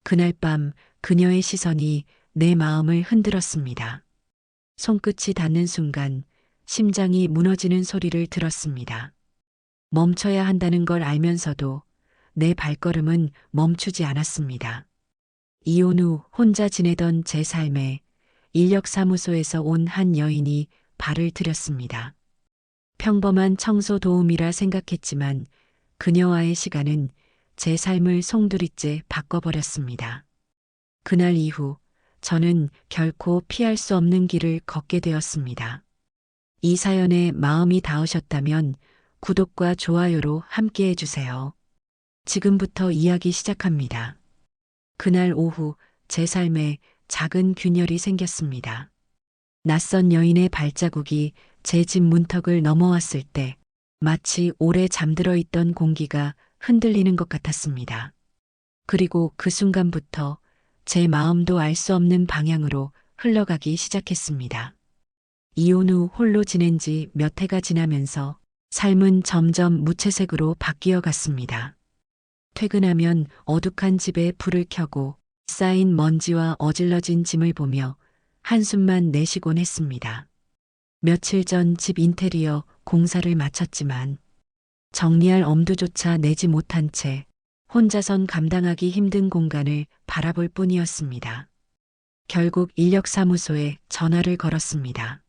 그날 밤 그녀의 시선이 내 마음을 흔들었습니다. 손끝이 닿는 순간 심장이 무너지는 소리를 들었습니다. 멈춰야 한다는 걸 알면서도 내 발걸음은 멈추지 않았습니다. 이혼 후 혼자 지내던 제 삶에 인력사무소에서 온 한 여인이 발을 들였습니다. 평범한 청소 도우미라 생각했지만 그녀와의 시간은 제 삶을 송두리째 바꿔버렸습니다. 그날 이후 저는 결코 피할 수 없는 길을 걷게 되었습니다. 이 사연에 마음이 닿으셨다면 구독과 좋아요로 함께 해주세요. 지금부터 이야기 시작합니다. 그날 오후 제 삶에 작은 균열이 생겼습니다. 낯선 여인의 발자국이 제 집 문턱을 넘어왔을 때 마치 오래 잠들어 있던 공기가 흔들리는 것 같았습니다. 그리고 그 순간부터 제 마음도 알 수 없는 방향으로 흘러가기 시작했습니다. 이혼 후 홀로 지낸 지 몇 해가 지나면서 삶은 점점 무채색으로 바뀌어 갔습니다. 퇴근하면 어둑한 집에 불을 켜고 쌓인 먼지와 어질러진 짐을 보며 한숨만 내쉬곤 했습니다. 며칠 전 집 인테리어 공사를 마쳤지만 정리할 엄두조차 내지 못한 채 혼자선 감당하기 힘든 공간을 바라볼 뿐이었습니다. 결국 인력사무소에 전화를 걸었습니다.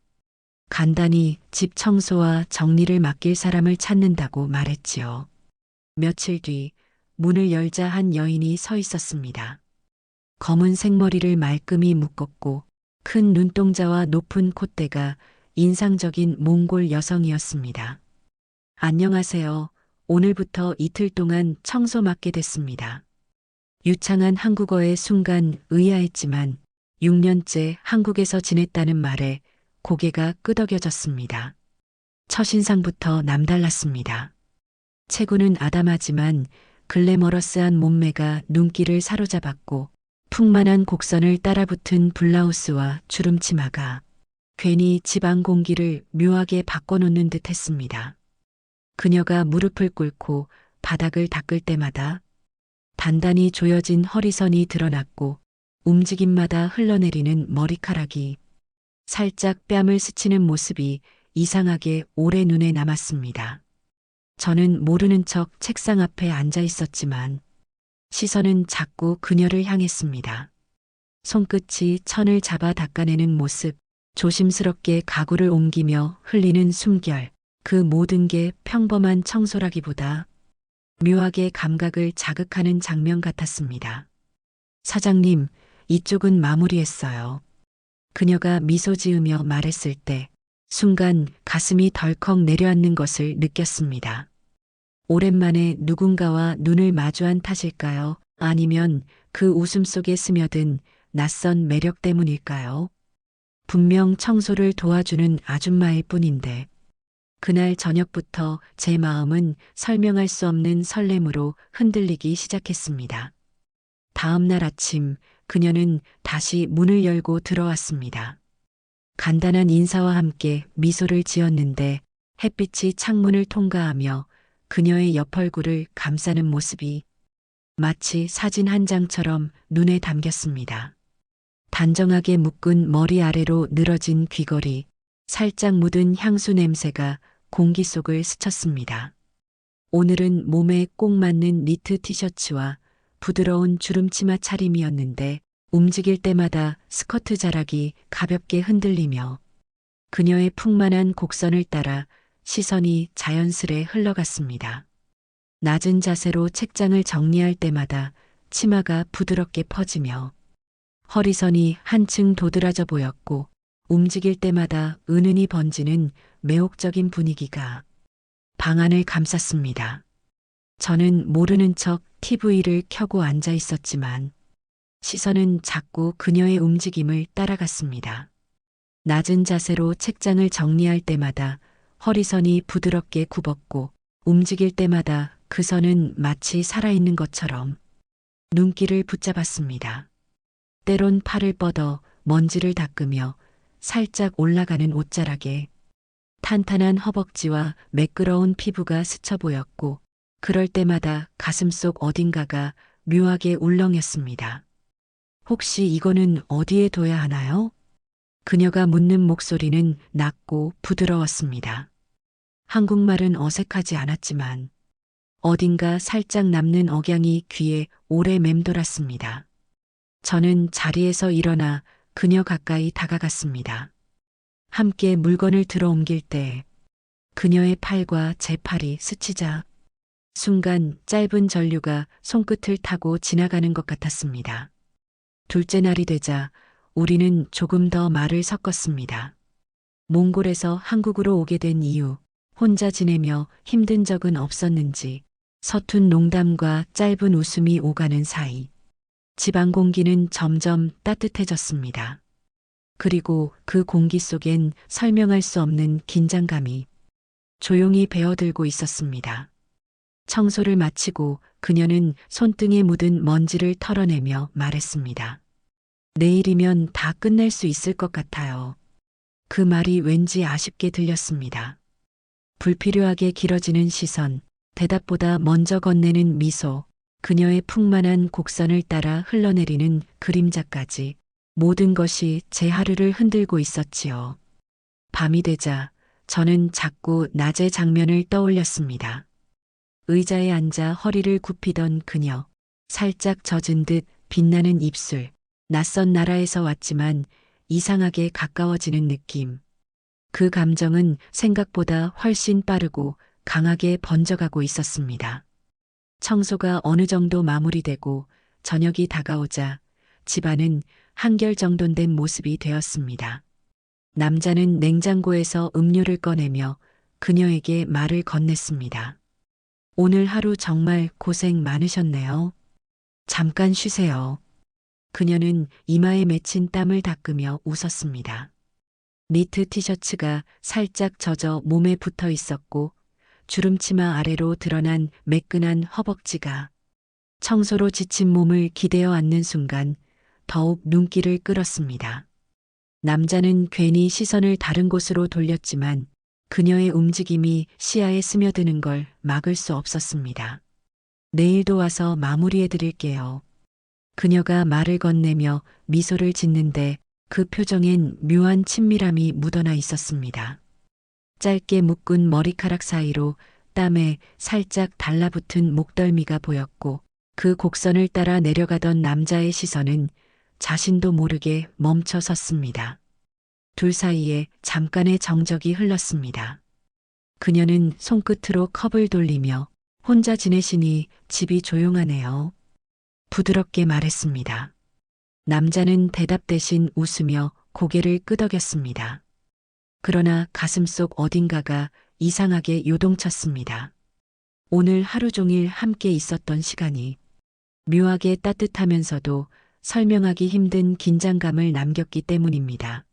간단히 집 청소와 정리를 맡길 사람을 찾는다고 말했지요. 며칠 뒤 문을 열자 한 여인이 서 있었습니다. 검은 생머리를 말끔히 묶었고 큰 눈동자와 높은 콧대가 인상적인 몽골 여성이었습니다. 안녕하세요. 오늘부터 이틀 동안 청소 맡게 됐습니다. 유창한 한국어에 순간 의아했지만 6년째 한국에서 지냈다는 말에 고개가 끄덕여졌습니다. 첫인상부터 남달랐습니다. 체구는 아담하지만 글래머러스한 몸매가 눈길을 사로잡았고 풍만한 곡선을 따라붙은 블라우스와 주름치마가 괜히 집안 공기를 묘하게 바꿔놓는 듯 했습니다. 그녀가 무릎을 꿇고 바닥을 닦을 때마다 단단히 조여진 허리선이 드러났고 움직임마다 흘러내리는 머리카락이 살짝 뺨을 스치는 모습이 이상하게 오래 눈에 남았습니다. 저는 모르는 척 책상 앞에 앉아 있었지만 시선은 자꾸 그녀를 향했습니다. 손끝이 천을 잡아 닦아내는 모습, 조심스럽게 가구를 옮기며 흘리는 숨결, 그 모든 게 평범한 청소라기보다 묘하게 감각을 자극하는 장면 같았습니다. 사장님, 이쪽은 마무리했어요. 그녀가 미소 지으며 말했을 때 순간 가슴이 덜컥 내려앉는 것을 느꼈습니다. 오랜만에 누군가와 눈을 마주한 탓일까요? 아니면 그 웃음 속에 스며든 낯선 매력 때문일까요? 분명 청소를 도와주는 아줌마일 뿐인데 그날 저녁부터 제 마음은 설명할 수 없는 설렘으로 흔들리기 시작했습니다. 다음 날 아침 그녀는 다시 문을 열고 들어왔습니다. 간단한 인사와 함께 미소를 지었는데 햇빛이 창문을 통과하며 그녀의 옆 얼굴을 감싸는 모습이 마치 사진 한 장처럼 눈에 담겼습니다. 단정하게 묶은 머리 아래로 늘어진 귀걸이, 살짝 묻은 향수 냄새가 공기 속을 스쳤습니다. 오늘은 몸에 꼭 맞는 니트 티셔츠와 부드러운 주름치마 차림이었는데 움직일 때마다 스커트 자락이 가볍게 흔들리며 그녀의 풍만한 곡선을 따라 시선이 자연스레 흘러갔습니다. 낮은 자세로 책장을 정리할 때마다 치마가 부드럽게 퍼지며 허리선이 한층 도드라져 보였고 움직일 때마다 은은히 번지는 매혹적인 분위기가 방 안을 감쌌습니다. 저는 모르는 척 TV를 켜고 앉아 있었지만 시선은 자꾸 그녀의 움직임을 따라갔습니다. 낮은 자세로 책장을 정리할 때마다 허리선이 부드럽게 굽었고 움직일 때마다 그 선은 마치 살아있는 것처럼 눈길을 붙잡았습니다. 때론 팔을 뻗어 먼지를 닦으며 살짝 올라가는 옷자락에 탄탄한 허벅지와 매끄러운 피부가 스쳐 보였고 그럴 때마다 가슴속 어딘가가 묘하게 울렁였습니다. 혹시 이거는 어디에 둬야 하나요? 그녀가 묻는 목소리는 낮고 부드러웠습니다. 한국말은 어색하지 않았지만 어딘가 살짝 남는 억양이 귀에 오래 맴돌았습니다. 저는 자리에서 일어나 그녀 가까이 다가갔습니다. 함께 물건을 들어 옮길 때 그녀의 팔과 제 팔이 스치자 순간 짧은 전류가 손끝을 타고 지나가는 것 같았습니다. 둘째 날이 되자 우리는 조금 더 말을 섞었습니다. 몽골에서 한국으로 오게 된 이유, 혼자 지내며 힘든 적은 없었는지, 서툰 농담과 짧은 웃음이 오가는 사이, 집안 공기는 점점 따뜻해졌습니다. 그리고 그 공기 속엔 설명할 수 없는 긴장감이 조용히 배어들고 있었습니다. 청소를 마치고 그녀는 손등에 묻은 먼지를 털어내며 말했습니다. 내일이면 다 끝낼 수 있을 것 같아요. 그 말이 왠지 아쉽게 들렸습니다. 불필요하게 길어지는 시선, 대답보다 먼저 건네는 미소, 그녀의 풍만한 곡선을 따라 흘러내리는 그림자까지 모든 것이 제 하루를 흔들고 있었지요. 밤이 되자 저는 자꾸 낮의 장면을 떠올렸습니다. 의자에 앉아 허리를 굽히던 그녀, 살짝 젖은 듯 빛나는 입술, 낯선 나라에서 왔지만 이상하게 가까워지는 느낌. 그 감정은 생각보다 훨씬 빠르고 강하게 번져가고 있었습니다. 청소가 어느 정도 마무리되고 저녁이 다가오자 집안은 한결 정돈된 모습이 되었습니다. 남자는 냉장고에서 음료를 꺼내며 그녀에게 말을 건넸습니다. 오늘 하루 정말 고생 많으셨네요. 잠깐 쉬세요. 그녀는 이마에 맺힌 땀을 닦으며 웃었습니다. 니트 티셔츠가 살짝 젖어 몸에 붙어 있었고 주름치마 아래로 드러난 매끈한 허벅지가 청소로 지친 몸을 기대어 앉는 순간 더욱 눈길을 끌었습니다. 남자는 괜히 시선을 다른 곳으로 돌렸지만 그녀의 움직임이 시야에 스며드는 걸 막을 수 없었습니다. 내일도 와서 마무리해 드릴게요. 그녀가 말을 건네며 미소를 짓는데 그 표정엔 묘한 친밀함이 묻어나 있었습니다. 짧게 묶은 머리카락 사이로 땀에 살짝 달라붙은 목덜미가 보였고 그 곡선을 따라 내려가던 남자의 시선은 자신도 모르게 멈춰 섰습니다. 둘 사이에 잠깐의 정적이 흘렀습니다. 그녀는 손끝으로 컵을 돌리며 혼자 지내시니 집이 조용하네요. 부드럽게 말했습니다. 남자는 대답 대신 웃으며 고개를 끄덕였습니다. 그러나 가슴속 어딘가가 이상하게 요동쳤습니다. 오늘 하루 종일 함께 있었던 시간이 묘하게 따뜻하면서도 설명하기 힘든 긴장감을 남겼기 때문입니다.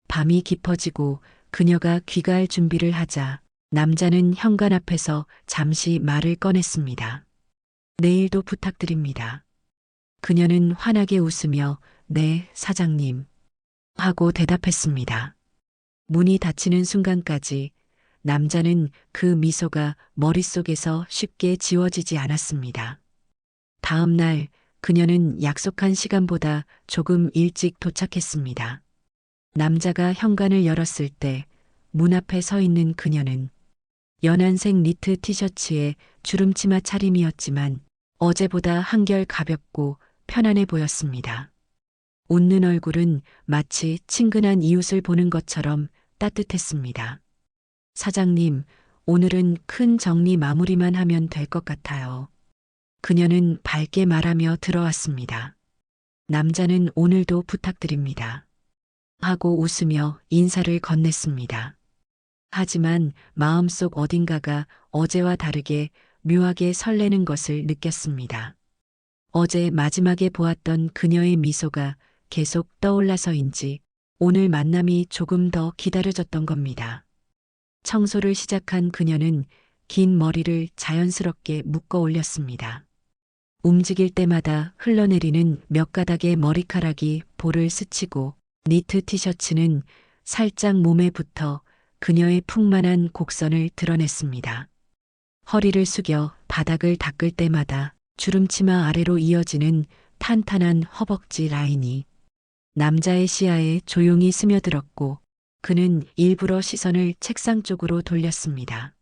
밤이 깊어지고 그녀가 귀가할 준비를 하자 남자는 현관 앞에서 잠시 말을 꺼냈습니다. 내일도 부탁드립니다. 그녀는 환하게 웃으며 네, 사장님 하고 대답했습니다. 문이 닫히는 순간까지 남자는 그 미소가 머릿속에서 쉽게 지워지지 않았습니다. 다음 날 그녀는 약속한 시간보다 조금 일찍 도착했습니다. 남자가 현관을 열었을 때 문 앞에 서 있는 그녀는 연한색 니트 티셔츠에 주름치마 차림이었지만 어제보다 한결 가볍고 편안해 보였습니다. 웃는 얼굴은 마치 친근한 이웃을 보는 것처럼 따뜻했습니다. 사장님, 오늘은 큰 정리 마무리만 하면 될 것 같아요. 그녀는 밝게 말하며 들어왔습니다. 남자는 오늘도 부탁드립니다. 하고 웃으며 인사를 건넸습니다. 하지만 마음속 어딘가가 어제와 다르게 묘하게 설레는 것을 느꼈습니다. 어제 마지막에 보았던 그녀의 미소가 계속 떠올라서인지 오늘 만남이 조금 더 기다려졌던 겁니다. 청소를 시작한 그녀는 긴 머리를 자연스럽게 묶어 올렸습니다. 움직일 때마다 흘러내리는 몇 가닥의 머리카락이 볼을 스치고 니트 티셔츠는 살짝 몸에 붙어 그녀의 풍만한 곡선을 드러냈습니다. 허리를 숙여 바닥을 닦을 때마다 주름치마 아래로 이어지는 탄탄한 허벅지 라인이 남자의 시야에 조용히 스며들었고 그는 일부러 시선을 책상 쪽으로 돌렸습니다.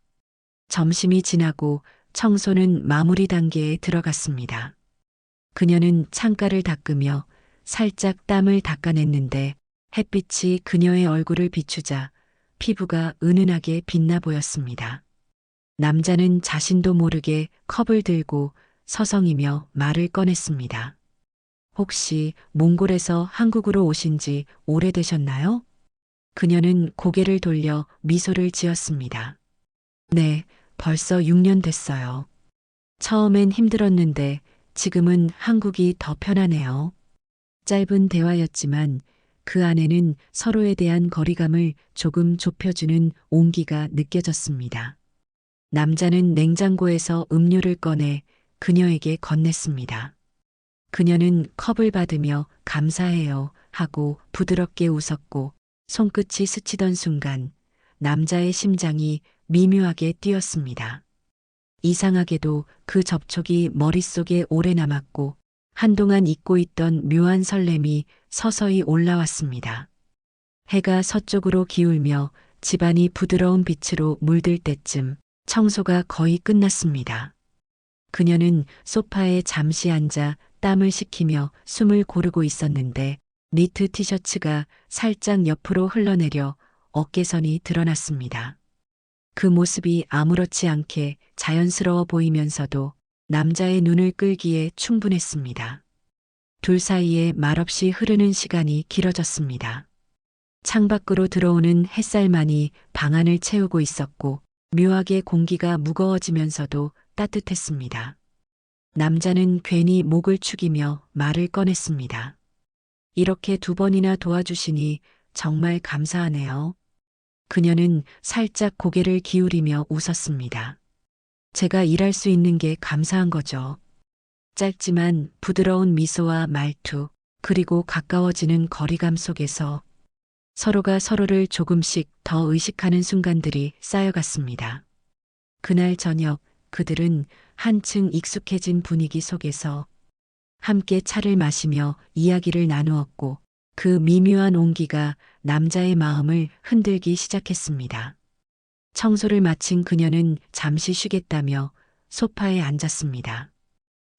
점심이 지나고 청소는 마무리 단계에 들어갔습니다. 그녀는 창가를 닦으며 살짝 땀을 닦아냈는데 햇빛이 그녀의 얼굴을 비추자 피부가 은은하게 빛나 보였습니다. 남자는 자신도 모르게 컵을 들고 서성이며 말을 꺼냈습니다. 혹시 몽골에서 한국으로 오신 지 오래되셨나요? 그녀는 고개를 돌려 미소를 지었습니다. 네, 벌써 6년 됐어요. 처음엔 힘들었는데 지금은 한국이 더 편하네요. 짧은 대화였지만 그 안에는 서로에 대한 거리감을 조금 좁혀주는 온기가 느껴졌습니다. 남자는 냉장고에서 음료를 꺼내 그녀에게 건넸습니다. 그녀는 컵을 받으며 감사해요 하고 부드럽게 웃었고 손끝이 스치던 순간 남자의 심장이 미묘하게 뛰었습니다. 이상하게도 그 접촉이 머릿속에 오래 남았고 한동안 잊고 있던 묘한 설렘이 서서히 올라왔습니다. 해가 서쪽으로 기울며 집안이 부드러운 빛으로 물들 때쯤 청소가 거의 끝났습니다. 그녀는 소파에 잠시 앉아 땀을 식히며 숨을 고르고 있었는데 니트 티셔츠가 살짝 옆으로 흘러내려 어깨선이 드러났습니다. 그 모습이 아무렇지 않게 자연스러워 보이면서도 남자의 눈을 끌기에 충분했습니다. 둘 사이에 말없이 흐르는 시간이 길어졌습니다. 창밖으로 들어오는 햇살만이 방 안을 채우고 있었고 묘하게 공기가 무거워지면서도 따뜻했습니다. 남자는 괜히 목을 축이며 말을 꺼냈습니다. 이렇게 2번이나 도와주시니 정말 감사하네요. 그녀는 살짝 고개를 기울이며 웃었습니다. 제가 일할 수 있는 게 감사한 거죠. 짧지만 부드러운 미소와 말투, 그리고 가까워지는 거리감 속에서 서로가 서로를 조금씩 더 의식하는 순간들이 쌓여갔습니다. 그날 저녁 그들은 한층 익숙해진 분위기 속에서 함께 차를 마시며 이야기를 나누었고 그 미묘한 온기가 남자의 마음을 흔들기 시작했습니다. 청소를 마친 그녀는 잠시 쉬겠다며 소파에 앉았습니다.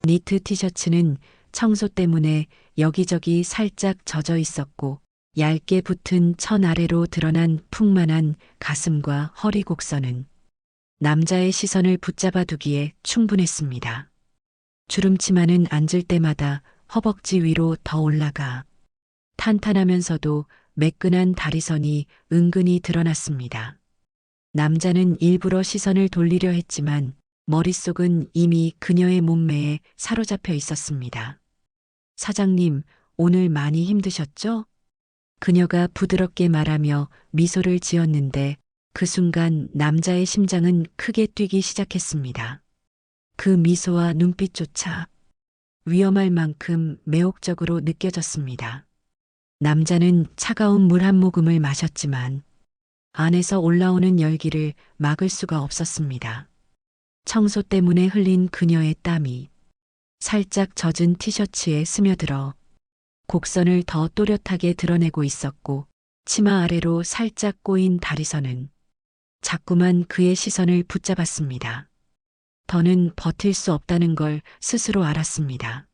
니트 티셔츠는 청소 때문에 여기저기 살짝 젖어 있었고 얇게 붙은 천 아래로 드러난 풍만한 가슴과 허리 곡선은 남자의 시선을 붙잡아 두기에 충분했습니다. 주름치마는 앉을 때마다 허벅지 위로 더 올라가 탄탄하면서도 매끈한 다리선이 은근히 드러났습니다. 남자는 일부러 시선을 돌리려 했지만 머릿속은 이미 그녀의 몸매에 사로잡혀 있었습니다. 사장님, 오늘 많이 힘드셨죠? 그녀가 부드럽게 말하며 미소를 지었는데 그 순간 남자의 심장은 크게 뛰기 시작했습니다. 그 미소와 눈빛조차 위험할 만큼 매혹적으로 느껴졌습니다. 남자는 차가운 물 한 모금을 마셨지만 안에서 올라오는 열기를 막을 수가 없었습니다. 청소 때문에 흘린 그녀의 땀이 살짝 젖은 티셔츠에 스며들어 곡선을 더 또렷하게 드러내고 있었고 치마 아래로 살짝 꼬인 다리선은 자꾸만 그의 시선을 붙잡았습니다. 더는 버틸 수 없다는 걸 스스로 알았습니다.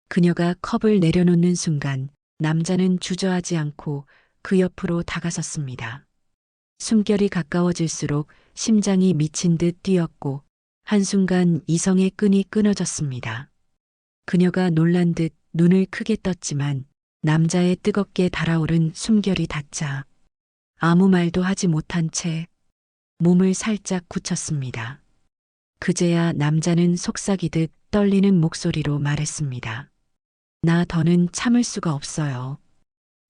그녀가 컵을 내려놓는 순간 남자는 주저하지 않고 그 옆으로 다가섰습니다. 숨결이 가까워질수록 심장이 미친 듯 뛰었고 한순간 이성의 끈이 끊어졌습니다. 그녀가 놀란 듯 눈을 크게 떴지만 남자의 뜨겁게 달아오른 숨결이 닿자 아무 말도 하지 못한 채 몸을 살짝 굳혔습니다. 그제야 남자는 속삭이듯 떨리는 목소리로 말했습니다. 나 더는 참을 수가 없어요.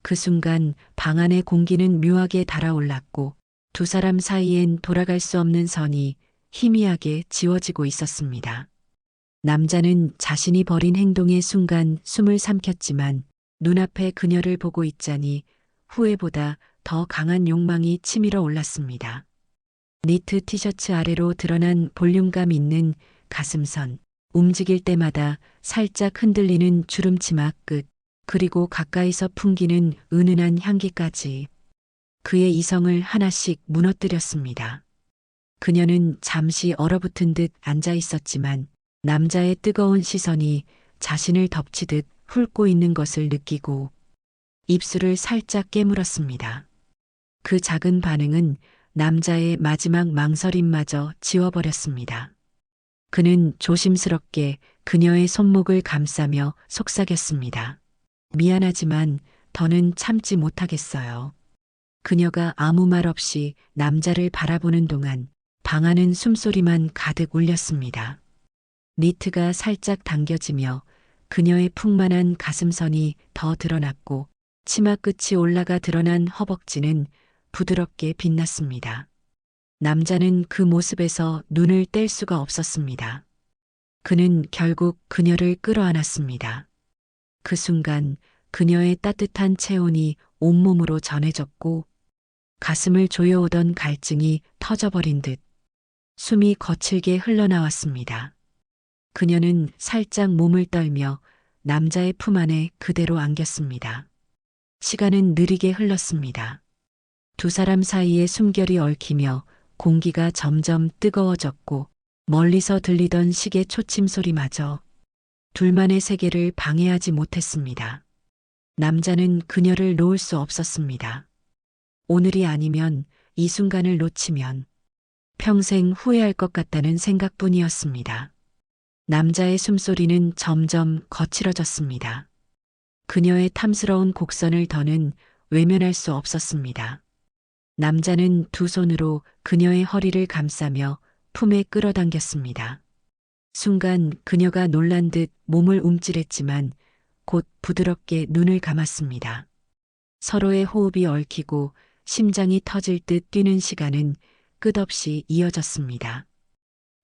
그 순간 방 안의 공기는 묘하게 달아올랐고 두 사람 사이엔 돌아갈 수 없는 선이 희미하게 지워지고 있었습니다. 남자는 자신이 벌인 행동의 순간 숨을 삼켰지만 눈앞에 그녀를 보고 있자니 후회보다 더 강한 욕망이 치밀어 올랐습니다. 니트 티셔츠 아래로 드러난 볼륨감 있는 가슴선, 움직일 때마다 살짝 흔들리는 주름치마 끝, 그리고 가까이서 풍기는 은은한 향기까지 그의 이성을 하나씩 무너뜨렸습니다. 그녀는 잠시 얼어붙은 듯 앉아 있었지만 남자의 뜨거운 시선이 자신을 덮치듯 훑고 있는 것을 느끼고 입술을 살짝 깨물었습니다. 그 작은 반응은 남자의 마지막 망설임마저 지워버렸습니다. 그는 조심스럽게 그녀의 손목을 감싸며 속삭였습니다. 미안하지만 더는 참지 못하겠어요. 그녀가 아무 말 없이 남자를 바라보는 동안 방 안은 숨소리만 가득 울렸습니다. 니트가 살짝 당겨지며 그녀의 풍만한 가슴선이 더 드러났고 치마 끝이 올라가 드러난 허벅지는 부드럽게 빛났습니다. 남자는 그 모습에서 눈을 뗄 수가 없었습니다. 그는 결국 그녀를 끌어안았습니다. 그 순간 그녀의 따뜻한 체온이 온몸으로 전해졌고 가슴을 조여오던 갈증이 터져버린 듯 숨이 거칠게 흘러나왔습니다. 그녀는 살짝 몸을 떨며 남자의 품 안에 그대로 안겼습니다. 시간은 느리게 흘렀습니다. 두 사람 사이의 숨결이 얽히며 공기가 점점 뜨거워졌고 멀리서 들리던 시계 초침 소리마저 둘만의 세계를 방해하지 못했습니다. 남자는 그녀를 놓을 수 없었습니다. 오늘이 아니면 이 순간을 놓치면 평생 후회할 것 같다는 생각뿐이었습니다. 남자의 숨소리는 점점 거칠어졌습니다. 그녀의 탐스러운 곡선을 더는 외면할 수 없었습니다. 남자는 두 손으로 그녀의 허리를 감싸며 품에 끌어당겼습니다. 순간 그녀가 놀란 듯 몸을 움찔했지만 곧 부드럽게 눈을 감았습니다. 서로의 호흡이 얽히고 심장이 터질 듯 뛰는 시간은 끝없이 이어졌습니다.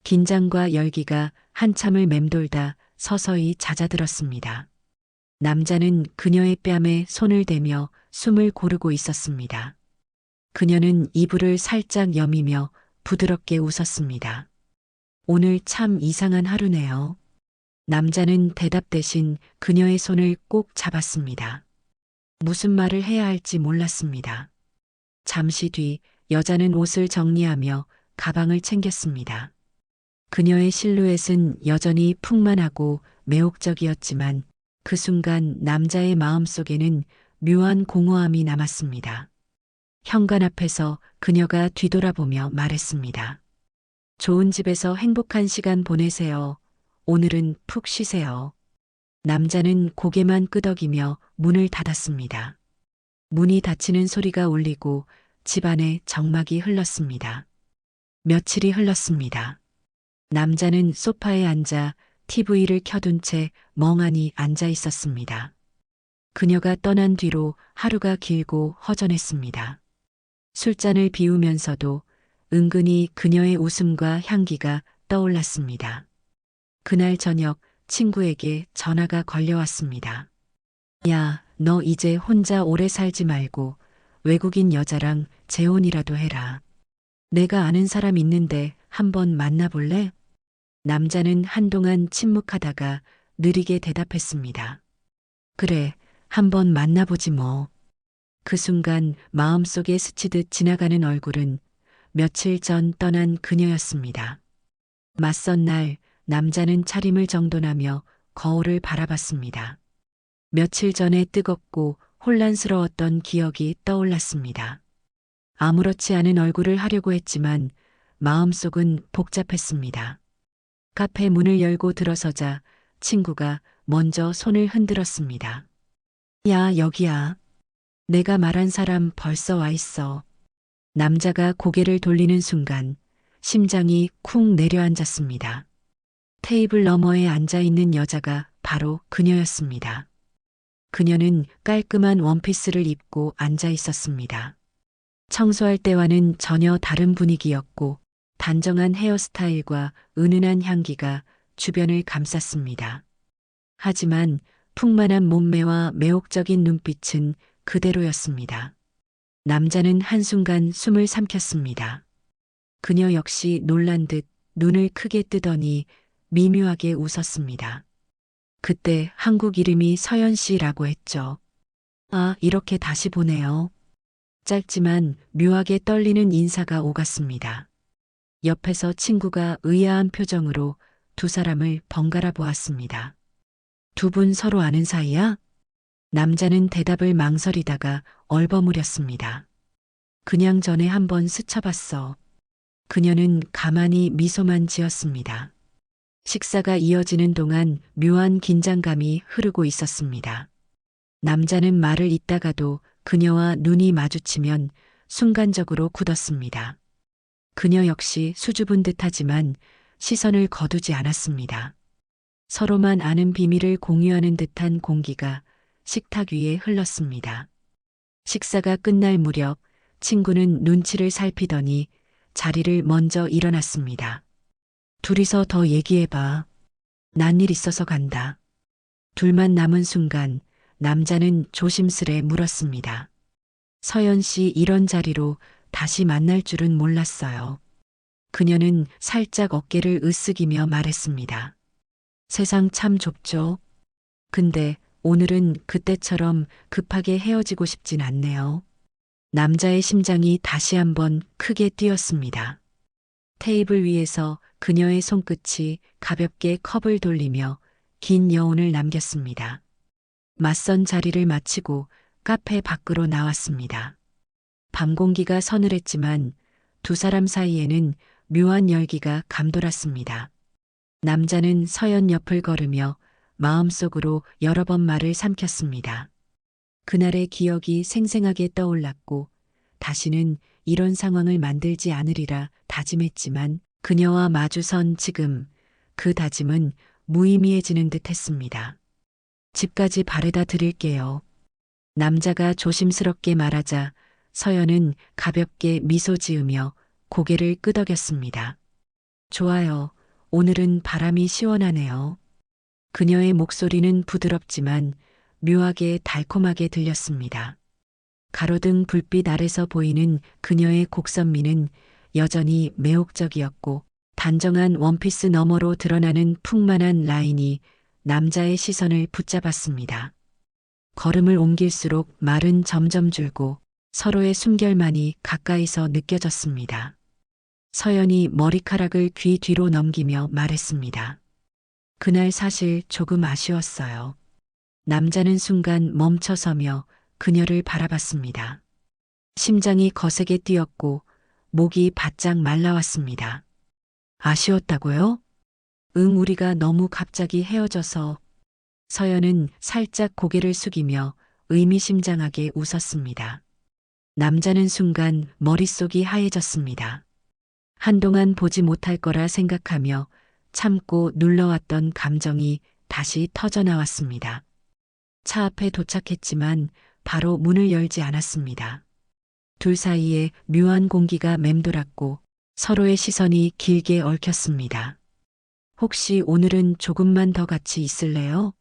긴장과 열기가 한참을 맴돌다 서서히 잦아들었습니다. 남자는 그녀의 뺨에 손을 대며 숨을 고르고 있었습니다. 그녀는 이불을 살짝 여미며 부드럽게 웃었습니다. 오늘 참 이상한 하루네요. 남자는 대답 대신 그녀의 손을 꼭 잡았습니다. 무슨 말을 해야 할지 몰랐습니다. 잠시 뒤 여자는 옷을 정리하며 가방을 챙겼습니다. 그녀의 실루엣은 여전히 풍만하고 매혹적이었지만 그 순간 남자의 마음속에는 묘한 공허함이 남았습니다. 현관 앞에서 그녀가 뒤돌아보며 말했습니다. 좋은 집에서 행복한 시간 보내세요. 오늘은 푹 쉬세요. 남자는 고개만 끄덕이며 문을 닫았습니다. 문이 닫히는 소리가 울리고 집안에 정막이 흘렀습니다. 며칠이 흘렀습니다. 남자는 소파에 앉아 TV를 켜둔 채 멍하니 앉아 있었습니다. 그녀가 떠난 뒤로 하루가 길고 허전했습니다. 술잔을 비우면서도 은근히 그녀의 웃음과 향기가 떠올랐습니다. 그날 저녁 친구에게 전화가 걸려왔습니다. 야, 너 이제 혼자 오래 살지 말고 외국인 여자랑 재혼이라도 해라. 내가 아는 사람 있는데 한번 만나볼래? 남자는 한동안 침묵하다가 느리게 대답했습니다. 그래, 한번 만나보지 뭐. 그 순간 마음속에 스치듯 지나가는 얼굴은 며칠 전 떠난 그녀였습니다. 맞선 날 남자는 차림을 정돈하며 거울을 바라봤습니다. 며칠 전에 뜨겁고 혼란스러웠던 기억이 떠올랐습니다. 아무렇지 않은 얼굴을 하려고 했지만 마음속은 복잡했습니다. 카페 문을 열고 들어서자 친구가 먼저 손을 흔들었습니다. 야, 여기야. 내가 말한 사람 벌써 와 있어. 남자가 고개를 돌리는 순간 심장이 쿵 내려앉았습니다. 테이블 너머에 앉아 있는 여자가 바로 그녀였습니다. 그녀는 깔끔한 원피스를 입고 앉아 있었습니다. 청소할 때와는 전혀 다른 분위기였고 단정한 헤어스타일과 은은한 향기가 주변을 감쌌습니다. 하지만 풍만한 몸매와 매혹적인 눈빛은 그대로였습니다. 남자는 한순간 숨을 삼켰습니다. 그녀 역시 놀란 듯 눈을 크게 뜨더니 미묘하게 웃었습니다. 그때 한국 이름이 서연 씨라고 했죠. 아, 이렇게 다시 보네요. 짧지만 묘하게 떨리는 인사가 오갔습니다. 옆에서 친구가 의아한 표정으로 두 사람을 번갈아 보았습니다. 두 분 서로 아는 사이야? 남자는 대답을 망설이다가 얼버무렸습니다. 그냥 전에 한번 스쳐봤어. 그녀는 가만히 미소만 지었습니다. 식사가 이어지는 동안 묘한 긴장감이 흐르고 있었습니다. 남자는 말을 잇다가도 그녀와 눈이 마주치면 순간적으로 굳었습니다. 그녀 역시 수줍은 듯하지만 시선을 거두지 않았습니다. 서로만 아는 비밀을 공유하는 듯한 공기가 식탁 위에 흘렀습니다. 식사가 끝날 무렵 친구는 눈치를 살피더니 자리를 먼저 일어났습니다. 둘이서 더 얘기해봐. 난 일 있어서 간다. 둘만 남은 순간 남자는 조심스레 물었습니다. 서연 씨 이런 자리로 다시 만날 줄은 몰랐어요. 그녀는 살짝 어깨를 으쓱이며 말했습니다. 세상 참 좁죠. 근데 오늘은 그때처럼 급하게 헤어지고 싶진 않네요. 남자의 심장이 다시 한번 크게 뛰었습니다. 테이블 위에서 그녀의 손끝이 가볍게 컵을 돌리며 긴 여운을 남겼습니다. 맞선 자리를 마치고 카페 밖으로 나왔습니다. 밤 공기가 서늘했지만 두 사람 사이에는 묘한 열기가 감돌았습니다. 남자는 서연 옆을 걸으며 마음속으로 여러 번 말을 삼켰습니다. 그날의 기억이 생생하게 떠올랐고 다시는 이런 상황을 만들지 않으리라 다짐했지만 그녀와 마주선 지금 그 다짐은 무의미해지는 듯 했습니다. 집까지 바래다 드릴게요. 남자가 조심스럽게 말하자 서연은 가볍게 미소 지으며 고개를 끄덕였습니다. 좋아요. 오늘은 바람이 시원하네요. 그녀의 목소리는 부드럽지만 묘하게 달콤하게 들렸습니다. 가로등 불빛 아래서 보이는 그녀의 곡선미는 여전히 매혹적이었고 단정한 원피스 너머로 드러나는 풍만한 라인이 남자의 시선을 붙잡았습니다. 걸음을 옮길수록 말은 점점 줄고 서로의 숨결만이 가까이서 느껴졌습니다. 서연이 머리카락을 귀 뒤로 넘기며 말했습니다. 그날 사실 조금 아쉬웠어요. 남자는 순간 멈춰서며 그녀를 바라봤습니다. 심장이 거세게 뛰었고 목이 바짝 말라왔습니다. 아쉬웠다고요? 응, 우리가 너무 갑자기 헤어져서. 서연은 살짝 고개를 숙이며 의미심장하게 웃었습니다. 남자는 순간 머릿속이 하얘졌습니다. 한동안 보지 못할 거라 생각하며 참고 눌러왔던 감정이 다시 터져나왔습니다. 차 앞에 도착했지만 바로 문을 열지 않았습니다. 둘 사이에 묘한 공기가 맴돌았고 서로의 시선이 길게 얽혔습니다. 혹시 오늘은 조금만 더 같이 있을래요?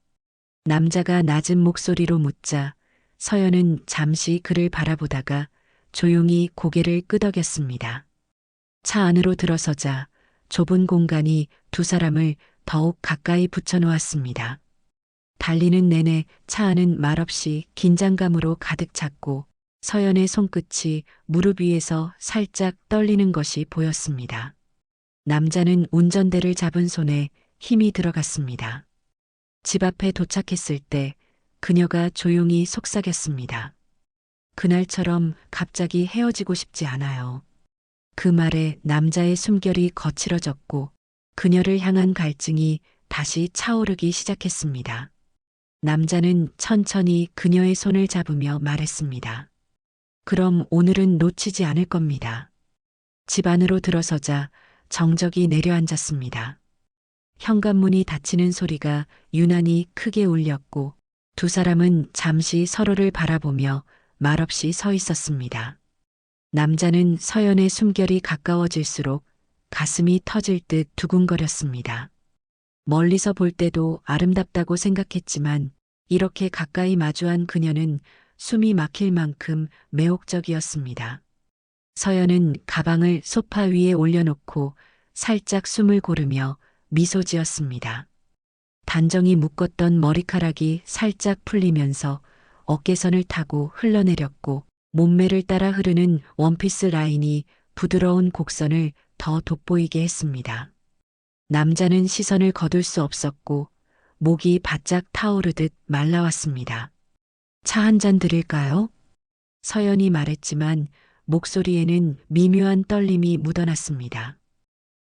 남자가 낮은 목소리로 묻자 서연은 잠시 그를 바라보다가 조용히 고개를 끄덕였습니다. 차 안으로 들어서자 좁은 공간이 두 사람을 더욱 가까이 붙여놓았습니다. 달리는 내내 차 안은 말없이 긴장감으로 가득 찼고 서연의 손끝이 무릎 위에서 살짝 떨리는 것이 보였습니다. 남자는 운전대를 잡은 손에 힘이 들어갔습니다. 집 앞에 도착했을 때 그녀가 조용히 속삭였습니다. 그날처럼 갑자기 헤어지고 싶지 않아요. 그 말에 남자의 숨결이 거칠어졌고 그녀를 향한 갈증이 다시 차오르기 시작했습니다. 남자는 천천히 그녀의 손을 잡으며 말했습니다. 그럼 오늘은 놓치지 않을 겁니다. 집 안으로 들어서자 정적이 내려앉았습니다. 현관문이 닫히는 소리가 유난히 크게 울렸고 두 사람은 잠시 서로를 바라보며 말없이 서 있었습니다. 남자는 서연의 숨결이 가까워질수록 가슴이 터질 듯 두근거렸습니다. 멀리서 볼 때도 아름답다고 생각했지만 이렇게 가까이 마주한 그녀는 숨이 막힐 만큼 매혹적이었습니다. 서연은 가방을 소파 위에 올려놓고 살짝 숨을 고르며 미소 지었습니다. 단정히 묶었던 머리카락이 살짝 풀리면서 어깨선을 타고 흘러내렸고 몸매를 따라 흐르는 원피스 라인이 부드러운 곡선을 더 돋보이게 했습니다. 남자는 시선을 거둘 수 없었고 목이 바짝 타오르듯 말라왔습니다. 차 한 잔 드릴까요? 서연이 말했지만 목소리에는 미묘한 떨림이 묻어났습니다.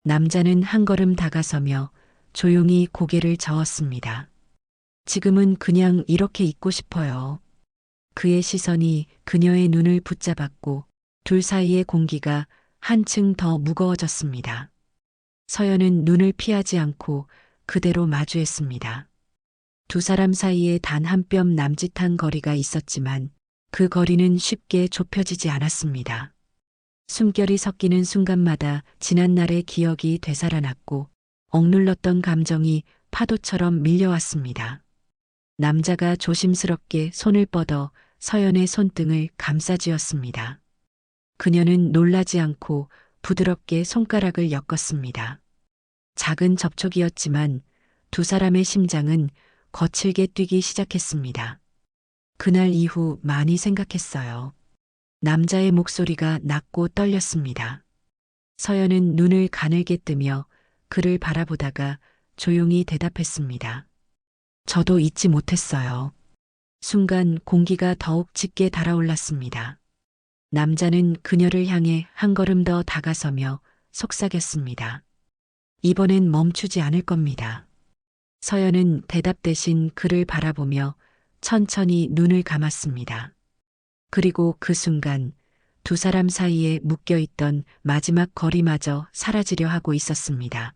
남자는 한 걸음 다가서며 조용히 고개를 저었습니다. 지금은 그냥 이렇게 있고 싶어요. 그의 시선이 그녀의 눈을 붙잡았고 둘 사이의 공기가 한층 더 무거워졌습니다. 서연은 눈을 피하지 않고 그대로 마주했습니다. 두 사람 사이에 단 한 뼘 남짓한 거리가 있었지만 그 거리는 쉽게 좁혀지지 않았습니다. 숨결이 섞이는 순간마다 지난날의 기억이 되살아났고 억눌렀던 감정이 파도처럼 밀려왔습니다. 남자가 조심스럽게 손을 뻗어 서연의 손등을 감싸쥐었습니다. 그녀는 놀라지 않고 부드럽게 손가락을 엮었습니다. 작은 접촉이었지만 두 사람의 심장은 거칠게 뛰기 시작했습니다. 그날 이후 많이 생각했어요. 남자의 목소리가 낮고 떨렸습니다. 서연은 눈을 가늘게 뜨며 그를 바라보다가 조용히 대답했습니다. 저도 잊지 못했어요. 순간 공기가 더욱 짙게 달아올랐습니다. 남자는 그녀를 향해 한 걸음 더 다가서며 속삭였습니다. 이번엔 멈추지 않을 겁니다. 서연은 대답 대신 그를 바라보며 천천히 눈을 감았습니다. 그리고 그 순간 두 사람 사이에 묶여있던 마지막 거리마저 사라지려 하고 있었습니다.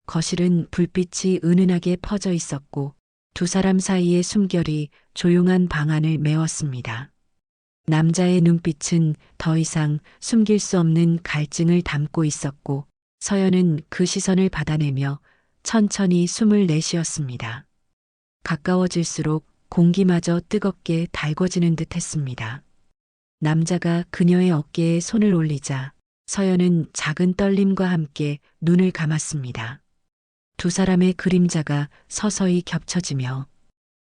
거실은 불빛이 은은하게 퍼져 있었고 두 사람 사이의 숨결이 조용한 방안을 메웠습니다. 남자의 눈빛은 더 이상 숨길 수 없는 갈증을 담고 있었고 서연은 그 시선을 받아내며 천천히 숨을 내쉬었습니다. 가까워질수록 공기마저 뜨겁게 달궈지는 듯 했습니다. 남자가 그녀의 어깨에 손을 올리자 서연은 작은 떨림과 함께 눈을 감았습니다. 두 사람의 그림자가 서서히 겹쳐지며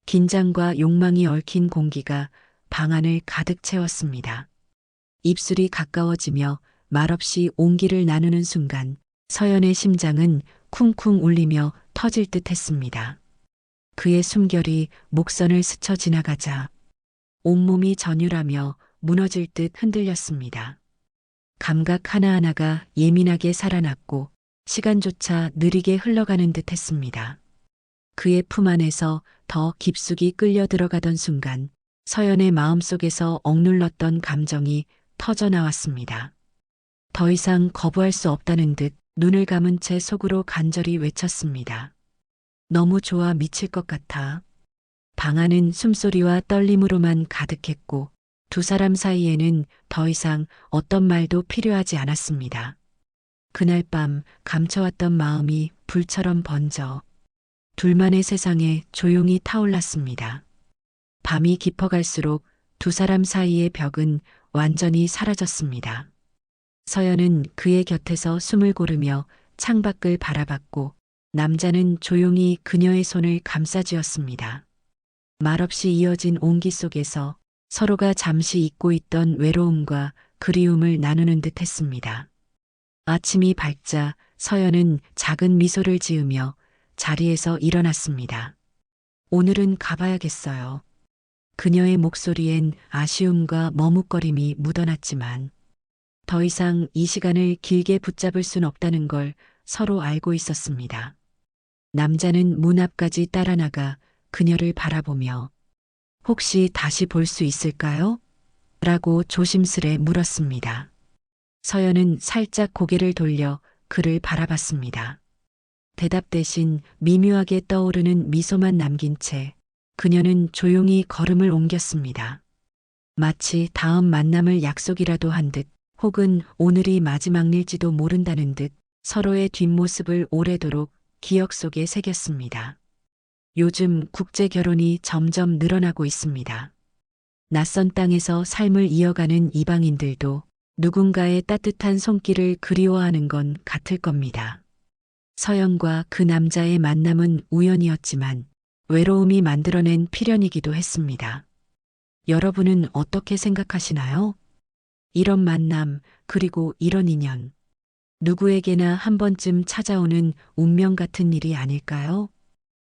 긴장과 욕망이 얽힌 공기가 방안을 가득 채웠습니다. 입술이 가까워지며 말없이 온기를 나누는 순간 서연의 심장은 쿵쿵 울리며 터질 듯 했습니다. 그의 숨결이 목선을 스쳐 지나가자 온몸이 전율하며 무너질 듯 흔들렸습니다. 감각 하나하나가 예민하게 살아났고 시간조차 느리게 흘러가는 듯 했습니다. 그의 품 안에서 더 깊숙이 끌려 들어가던 순간 서연의 마음속에서 억눌렀던 감정이 터져나왔습니다. 더 이상 거부할 수 없다는 듯 눈을 감은 채 속으로 간절히 외쳤습니다. 너무 좋아 미칠 것 같아. 방 안은 숨소리와 떨림으로만 가득했고 두 사람 사이에는 더 이상 어떤 말도 필요하지 않았습니다. 그날 밤 감춰왔던 마음이 불처럼 번져 둘만의 세상에 조용히 타올랐습니다. 밤이 깊어갈수록 두 사람 사이의 벽은 완전히 사라졌습니다. 서연은 그의 곁에서 숨을 고르며 창밖을 바라봤고 남자는 조용히 그녀의 손을 감싸쥐었습니다. 말없이 이어진 온기 속에서 서로가 잠시 잊고 있던 외로움과 그리움을 나누는 듯 했습니다. 아침이 밝자 서연은 작은 미소를 지으며 자리에서 일어났습니다. 오늘은 가봐야겠어요. 그녀의 목소리엔 아쉬움과 머뭇거림이 묻어났지만 더 이상 이 시간을 길게 붙잡을 순 없다는 걸 서로 알고 있었습니다. 남자는 문 앞까지 따라 나가 그녀를 바라보며 혹시 다시 볼 수 있을까요? 라고 조심스레 물었습니다. 서연은 살짝 고개를 돌려 그를 바라봤습니다. 대답 대신 미묘하게 떠오르는 미소만 남긴 채 그녀는 조용히 걸음을 옮겼습니다. 마치 다음 만남을 약속이라도 한 듯 혹은 오늘이 마지막일지도 모른다는 듯 서로의 뒷모습을 오래도록 기억 속에 새겼습니다. 요즘 국제 결혼이 점점 늘어나고 있습니다. 낯선 땅에서 삶을 이어가는 이방인들도 누군가의 따뜻한 손길을 그리워하는 건 같을 겁니다. 서연과 그 남자의 만남은 우연이었지만 외로움이 만들어낸 필연이기도 했습니다. 여러분은 어떻게 생각하시나요? 이런 만남, 그리고 이런 인연. 누구에게나 한 번쯤 찾아오는 운명 같은 일이 아닐까요?